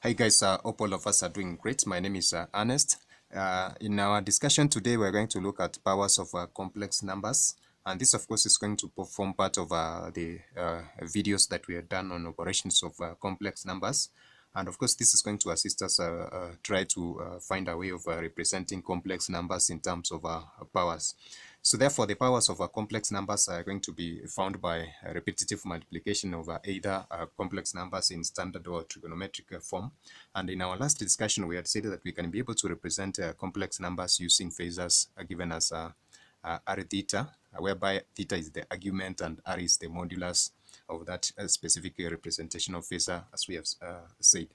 Hi guys, hope all of us are doing great. My name is Ernest. In our discussion today, we're going to look at powers of complex numbers. And this, of course, is going to form part of the videos that we have done on operations of complex numbers. And of course, this is going to assist us try to find a way of representing complex numbers in terms of powers. So therefore, the powers of complex numbers are going to be found by repetitive multiplication of either complex numbers in standard or trigonometric form. And in our last discussion, we had said that we can be able to represent complex numbers using phasors given as r theta, whereby theta is the argument and r is the modulus of that specific representation of phasor, as we have said.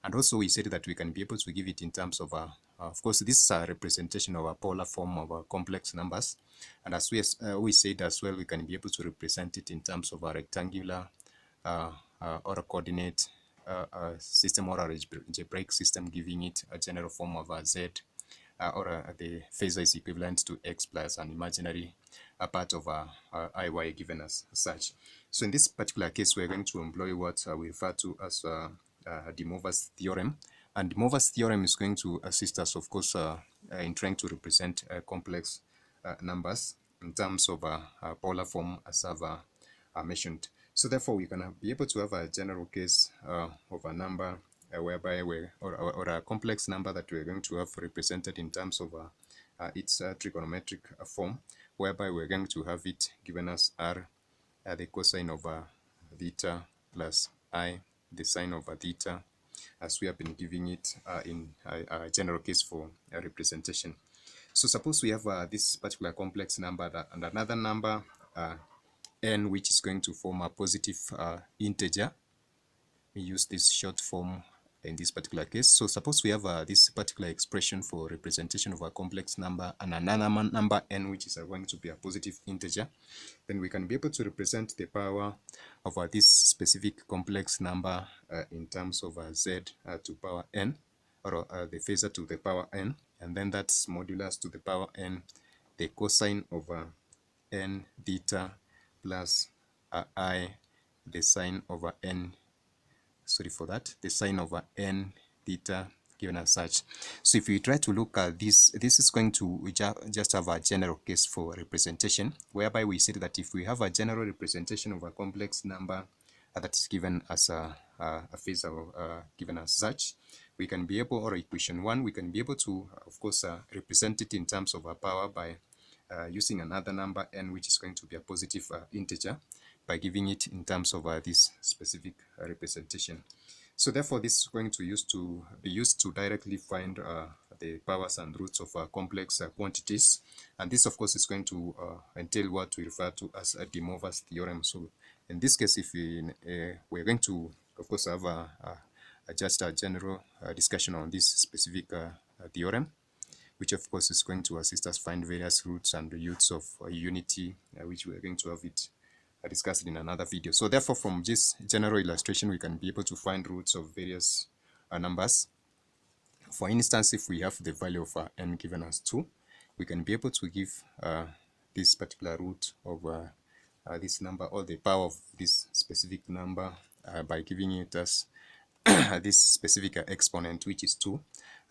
And also we said that we can be able to give it in terms of course, this is a representation of a polar form of complex numbers. And as we said as well, we can be able to represent it in terms of a rectangular or a coordinate system or a algebraic system, giving it a general form of a z, or the phasor is equivalent to x plus an imaginary part of iy given as such. So in this particular case, we're going to employ what we refer to as de Moivre's theorem. And de Moivre's theorem is going to assist us, of course, in trying to represent complex numbers in terms of polar form, as I've mentioned. So therefore, we're going to be able to have a general case of a number whereby or a complex number that we're going to have represented in terms of its trigonometric form, whereby we're going to have it given as r, the cosine of theta, plus I, the sine of theta, as we have been giving it in a general case for a representation. So suppose we have this particular complex number and another number n, which is going to form a positive integer. We use this short form in this particular case. So suppose we have this particular expression for representation of a complex number and another number n, which is going to be a positive integer, then we can be able to represent the power of this specific complex number in terms of z to power n, or the phasor to the power n, and then that's modulus to the power n, the cosine of n theta plus I, the sine over n, the sine over n theta given as such. So if we try to look at this is going to just have a general case for representation, whereby we said that if we have a general representation of a complex number that is given as a phasor given as such, we can be able, or equation 1, we can be able to, of course, represent it in terms of a power by using another number n, which is going to be a positive integer, by giving it in terms of this specific representation. So therefore, this is going to be used to directly find the powers and roots of complex quantities. And this, of course, is going to entail what we refer to as a de Moivre's theorem. So in this case, if we're going to, of course, have just a general discussion on this specific theorem, which of course is going to assist us find various roots and roots of unity, which we're going to have it discussed in another video. So therefore, from this general illustration, we can be able to find roots of various numbers. For instance, if we have the value of n given as 2, we can be able to give this particular root of this number, or the power of this specific number, by giving it as this specific exponent, which is 2,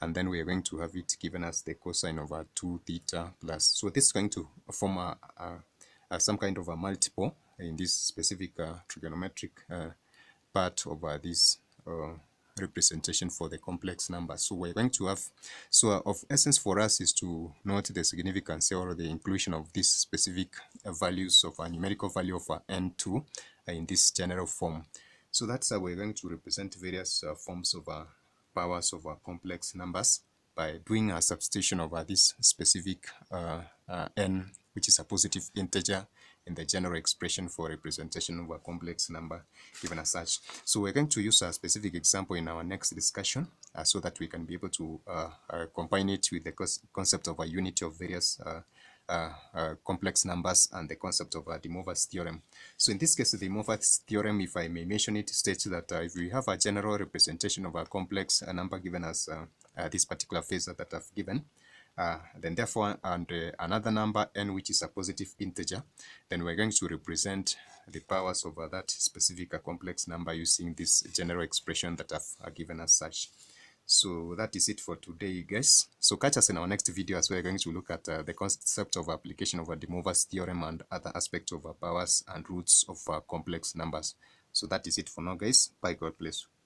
and then we are going to have it given as the cosine of 2 theta plus. So this is going to form some kind of a multiple in this specific trigonometric part of this representation for the complex number. So we're going to have, so of essence for us is to note the significance or the inclusion of these specific values of a numerical value of n2 in this general form. So that's how we're going to represent various forms of powers of complex numbers by doing a substitution of this specific n, which is a positive integer, in the general expression for representation of a complex number given as such. So we're going to use a specific example in our next discussion so that we can be able to combine it with the concept of a unity of various complex numbers and the concept of de Moivre's theorem. So in this case, the de Moivre's theorem, if I may mention it, states that if we have a general representation of a complex number given as this particular phasor that I've given, then therefore, and another number n, which is a positive integer, then we're going to represent the powers of that specific complex number using this general expression that I've given as such. So that is it for today, guys. So catch us in our next video as we're going to look at the concept of application of De Moivre's theorem and other aspects of powers and roots of complex numbers. So that is it for now, guys. Bye, God bless you.